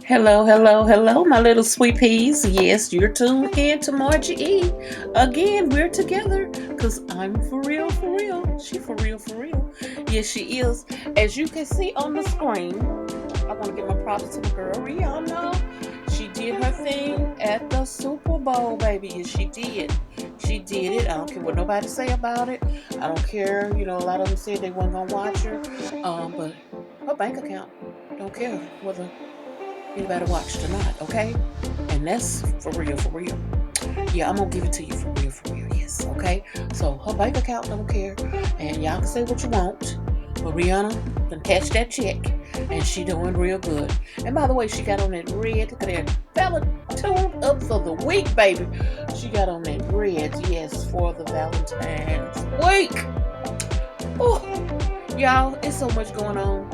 Hello, hello, hello, my little sweet peas. Yes, you're tuned in to Margie E. Again, we're together because I'm for real, for real. She for real, for real. Yes, she is. As you can see on the screen, I want to give my props to the girl Rihanna. She did her thing at the Super Bowl, baby. Yes, she did. She did it. I don't care what nobody say about it. I don't care. A lot of them said they weren't gonna watch her. But her bank account don't care whether anybody watched or not, okay? And that's for real, for real. Yeah, I'm gonna give it to you for real, yes, okay? So her bank account don't care, and y'all can say what you want, but Rihanna can catch that check, and she doing real good. And by the way, she got on that red, look at that, fella tuned up for the week, baby. She got on that red, yes, for the Valentine's week. Oh, y'all, it's so much going on.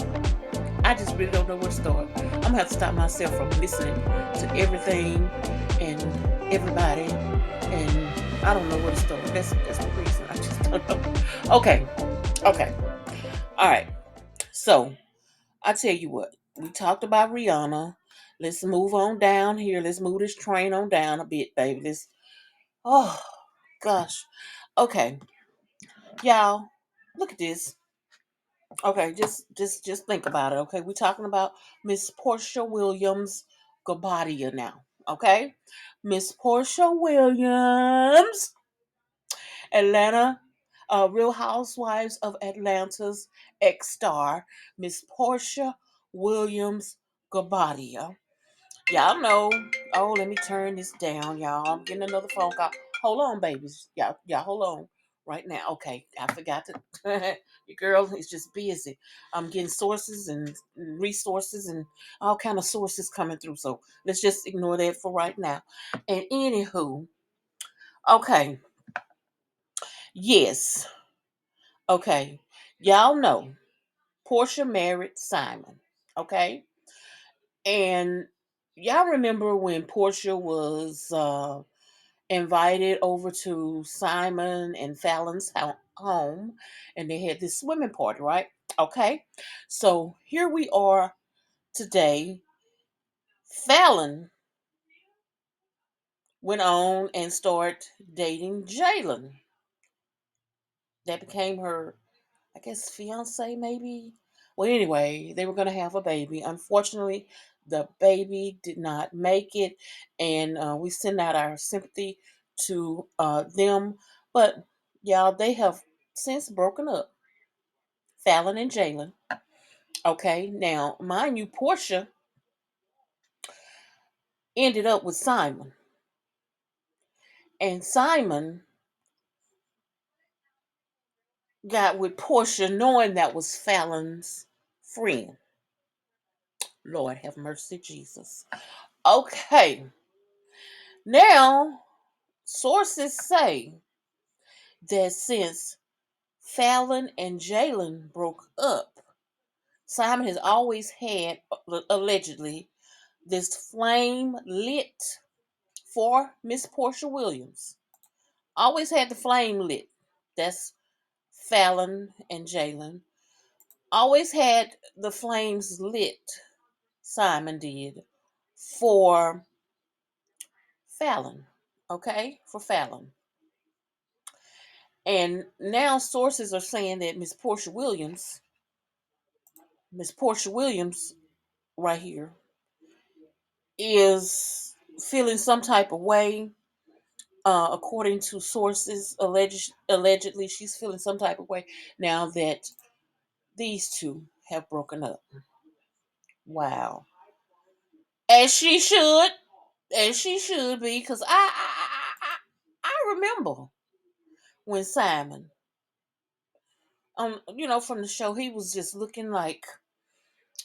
I just really don't know where to start. I'm gonna have to stop myself from listening to everything and everybody, and I don't know where to start. That's the reason. I just don't know. Okay, okay, all right. So I tell you what, we talked about Rihanna. Let's move on down here. Let's move this train on down a bit, baby. Let's. Oh gosh. Okay, y'all, look at this. Okay, just think about it. Okay, we're talking about Miss Porsha Williams Gabadia now. Okay, Miss Porsha Williams, Atlanta, Real Housewives of Atlanta's ex-star, Miss Porsha Williams Gabadia. Y'all know. Oh, let me turn this down, y'all. I'm getting another phone call. Hold on, babies. Y'all, hold on right now. Okay, I forgot to. Your girl is just busy. I'm getting sources and resources and all kind of sources coming through. So let's just ignore that for right now. And anywho, okay, yes, okay, y'all know Portia married Simon. Okay, and y'all remember when Portia was invited over to Simon and Fallon's home, and they had this swimming party, right? Okay, so here we are today. Fallon went on and started dating Jalen. That became her, I guess, fiance, maybe. Well, anyway, they were going to have a baby. Unfortunately, the baby did not make it, and we send out our sympathy to them. But y'all, they have since broken up. Fallon and Jalen. Okay, now mind you, Portia ended up with Simon, and Simon got with Portia knowing that was Fallon's friend. Lord have mercy, Jesus. Okay, now sources say that since Fallon and Jalen broke up, Simon has always had, allegedly, this flame lit for Miss Porsha Williams. Always had the flame lit. That's Fallon and Jalen. Always had the flames lit, Simon did, for Fallon. Okay? For Fallon. And now sources are saying that Miss Porsha Williams, right here, is feeling some type of way. According to sources, allegedly, she's feeling some type of way now that these two have broken up. Wow, as she should, as she should be, because I remember when Simon, from the show, he was just looking like,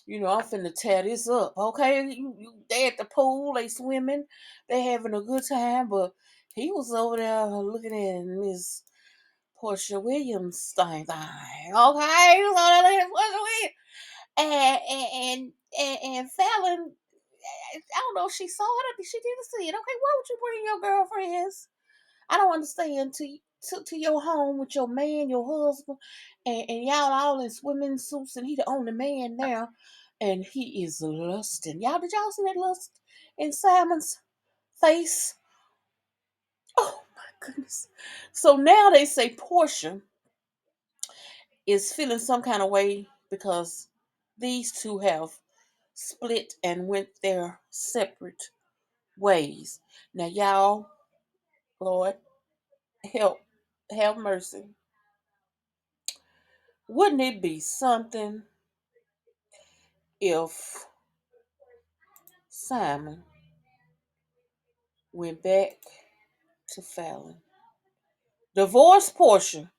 I'm finna tear this up. Okay, they at the pool, they swimming, they having a good time, but he was over there looking at Miss Porsha Williams thing. Okay, he was over there looking at Porsha Williams, and Fallon. I don't know if she saw it or she didn't see it. Okay, why would you bring your girlfriends? I don't understand to your home with your man, your husband, and y'all all in swimming suits, and he the only man there. and he is lusting. Y'all, did y'all see that lust in Simon's face? Oh my goodness. So now they say Portia is feeling some kind of way because these two have split and went their separate ways. Now, y'all, Lord, help, have mercy. Wouldn't it be something if Simon went back to Fallon, divorced Portia,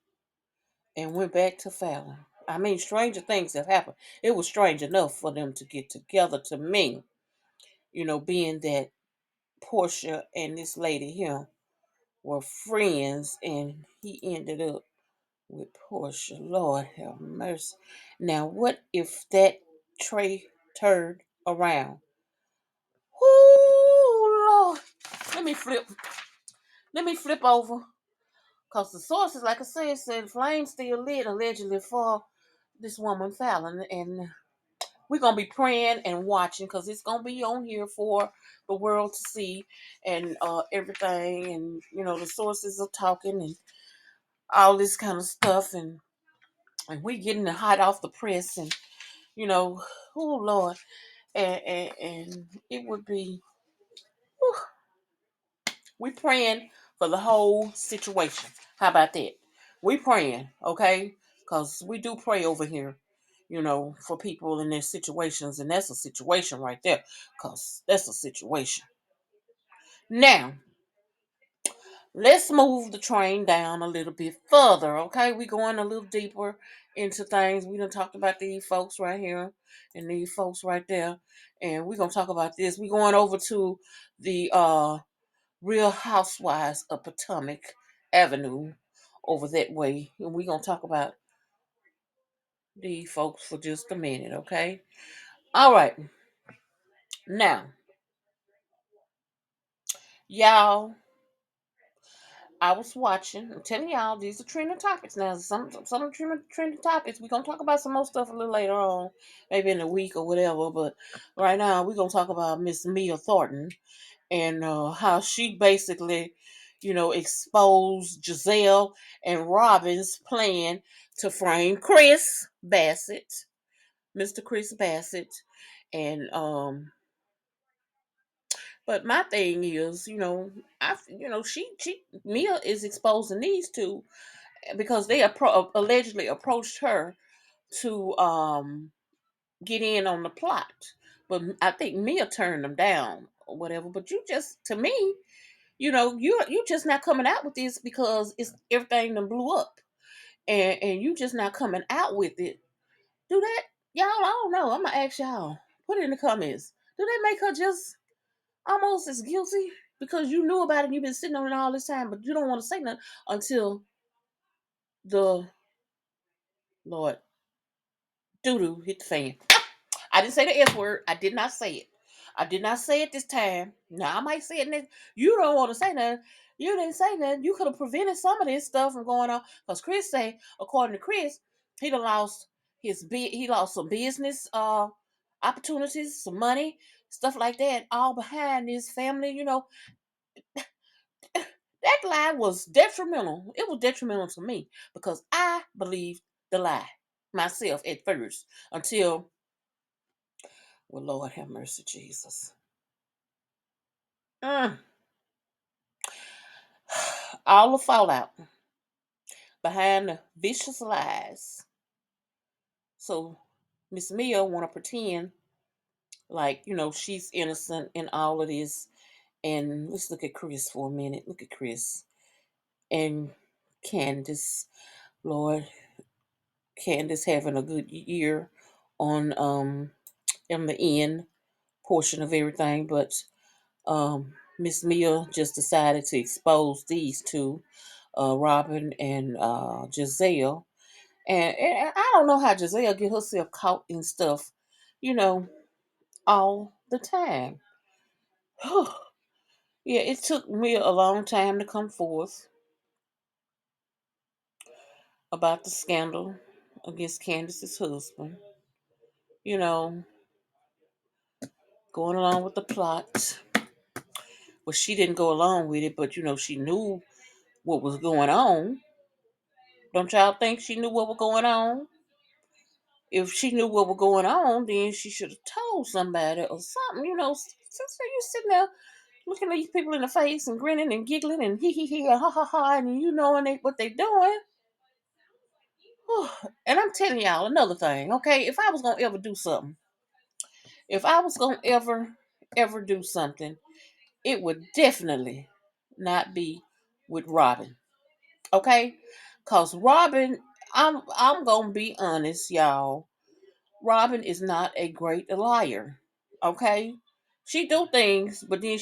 and went back to Fallon? I mean, stranger things have happened. It was strange enough for them to get together to me, being that Portia and this lady here were friends, and he ended up with Portia. Lord have mercy. Now, what if that tray turned around? Oh Lord. Let me flip. Let me flip over. Because the sources, like I said flames still lit allegedly for this woman Fallon. And we're going to be praying and watching because it's going to be on here for the world to see and everything. And, the sources are talking and all this kind of stuff. And we getting the hot off the press. And, oh Lord. And it would be, whew, we praying for the whole situation. How about that? We praying, okay? Because we do pray over here, for people in their situations. And that's a situation right there. Because that's a situation. Now, let's move the train down a little bit further, okay? We going a little deeper into things. We done talked about these folks right here and these folks right there. And we're going to talk about this. We going over to the Real Housewives of Potomac Avenue over that way. And we're going to talk about the folks for just a minute, okay? All right. Now, y'all, I was watching. I'm telling y'all, these are trending topics now. Some of the trending topics. We're going to talk about some more stuff a little later on, maybe in a week or whatever. But right now, we're going to talk about Miss Mia Thornton and how she basically, exposed Giselle and Robin's plan to frame Chris Bassett, Mr. Chris Bassett, and but my thing is, she Mia is exposing these two because they allegedly approached her to get in on the plot, but I think Mia turned them down or whatever. But you just, to me, you just not coming out with this because it's everything done blew up, and you just not coming out with it. Do that, y'all? I don't know. I'm gonna ask y'all. Put it in the comments. Do that make her just almost as guilty because you knew about it and you've been sitting on it all this time, but you don't want to say nothing until the Lord doo doo hit the fan? I didn't say the S word. I did not say it. I did not say it this time. Now I might say it next. You don't want to say nothing. You didn't say nothing. You could have prevented some of this stuff from going on. Because Chris say, according to Chris, he done lost he lost some business opportunities, some money, stuff like that, all behind his family. That lie was detrimental. It was detrimental to me because I believed the lie myself at first until, well, Lord have mercy, Jesus. Mm. All the fallout behind the vicious lies. So Miss Mia want to pretend like, she's innocent in all of this. And let's look at Chris for a minute. Look at Chris and Candace. Lord, Candace having a good year on in the end portion of everything, but Miss Mia just decided to expose these two, Robin and Giselle. And I don't know how Giselle get herself caught in stuff, you know, all the time. Yeah, it took me a long time to come forth about the scandal against Candace's husband. You know, going along with the plot. Well, she didn't go along with it, but she knew what was going on. Don't y'all think she knew what was going on? If she knew what was going on, then she should have told somebody or something. Since you sitting there looking at these people in the face and grinning and giggling and hee hee hee and ha ha ha, and what they doing. And I'm telling y'all another thing, okay? If I was gonna ever do something, if I was gonna ever do something, it would definitely not be with Robin, okay? Cause Robin, I'm gonna be honest, y'all. Robin is not a great liar, okay? She do things, but then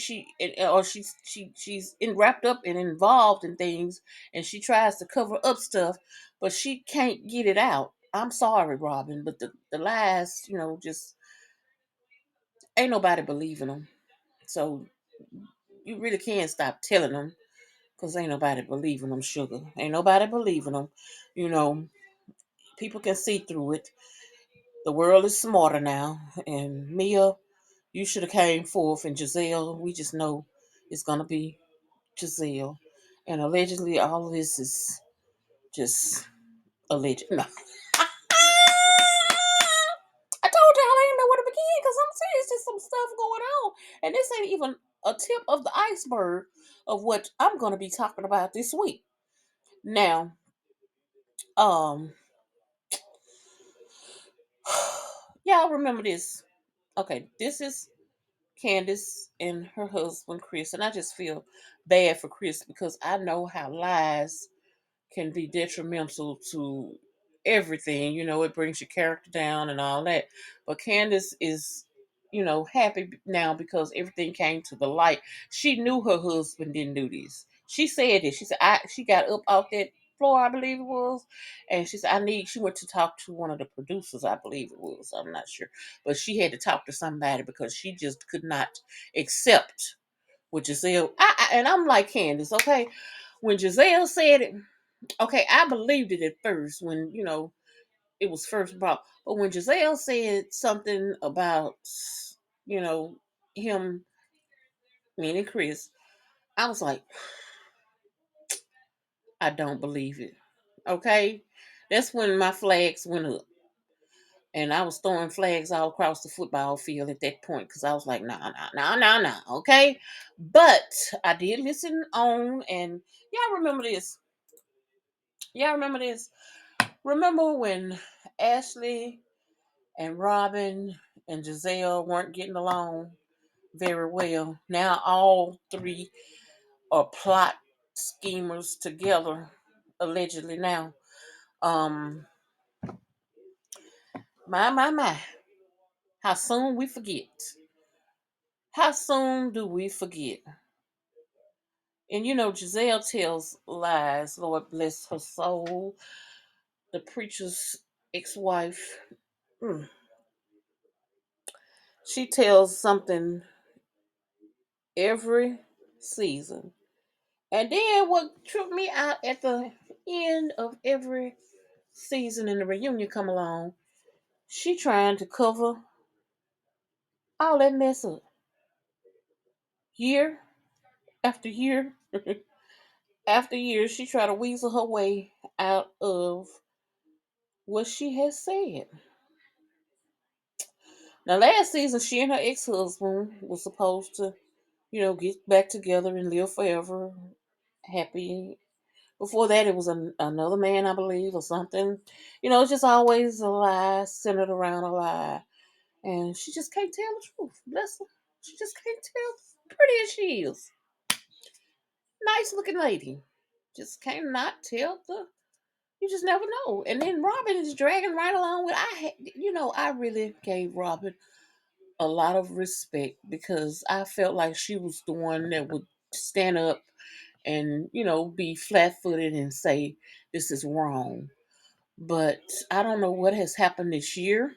or she's wrapped up and involved in things, and she tries to cover up stuff, but she can't get it out. I'm sorry, Robin, but the lies, just ain't nobody believing them. So you really can't stop telling them, because ain't nobody believing them, sugar. Ain't nobody believing them. You know, people can see through it. The world is smarter now, and Mia, you should have came forth, and Giselle, we just know it's gonna be Giselle, and allegedly all of this is just alleged. No, I told y'all I didn't know where to begin because I'm serious. There's some stuff going on, and this ain't even a tip of the iceberg of what I'm gonna be talking about this week. Now, um, y'all remember this? Okay, this is Candace and her husband Chris, and I just feel bad for Chris because I know how lies can be detrimental to everything. It brings your character down and all that. But Candace is, happy now because everything came to the light. She knew her husband didn't do this. She said it. She said she got up off that floor, I believe it was, and she said she went to talk to one of the producers, I believe it was. I'm not sure. But she had to talk to somebody because she just could not accept what Giselle and I'm like Candace, okay? When Giselle said it, okay, I believed it at first when, it was first brought. But when Giselle said something about, you know, him, meaning Chris, I was like, I don't believe it. Okay? That's when my flags went up. And I was throwing flags all across the football field at that point because I was like, nah, nah, nah, nah, nah. Okay? But I did listen on, and y'all remember this. Y'all remember this? Remember when Ashley and Robin and Giselle weren't getting along very well? Now all three are plot schemers together, allegedly now. Um, my. How soon we forget. How soon do we forget? And Giselle tells lies, Lord bless her soul. The preacher's ex-wife. mm, She tells something every season. And then what tripped me out at the end of every season and the reunion come along, she trying to cover all that mess up. Year after year after year, she try to weasel her way out of what she has said. Now last season she and her ex-husband was supposed to, get back together and live forever happy. Before that, it was another man, I believe, or something. It's just always a lie centered around a lie. And she just can't tell the truth. Bless her. She just can't tell. Pretty as she is. Nice looking lady. Just cannot tell the. You just never know. And then Robin is dragging right along with. I really gave Robin a lot of respect because I felt like she was the one that would stand up and be flat-footed and say this is wrong. But I don't know what has happened this year.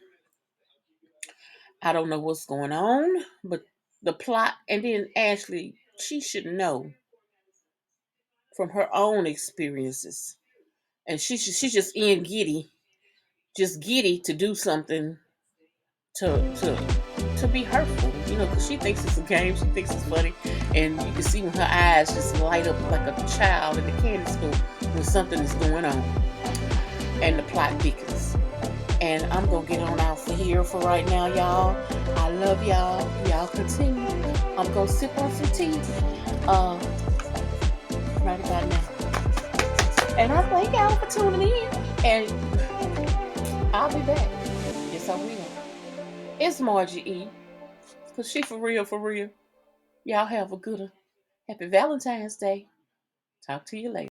I don't know what's going on, but the plot, and then Ashley, she should know from her own experiences, and she's just just giddy to do something to to be hurtful, because she thinks it's a game. She thinks it's funny. And you can see when her eyes just light up like a child in the candy store when something is going on and the plot thickens. And I'm going to get on out for here for right now, y'all. I love y'all. Y'all continue. I'm going to sip on some tea right about now. And I thank y'all for tuning in. And I'll be back. Yes, I will. It's Margie E. Because she for real, for real. Y'all have a good one. Happy Valentine's Day. Talk to you later.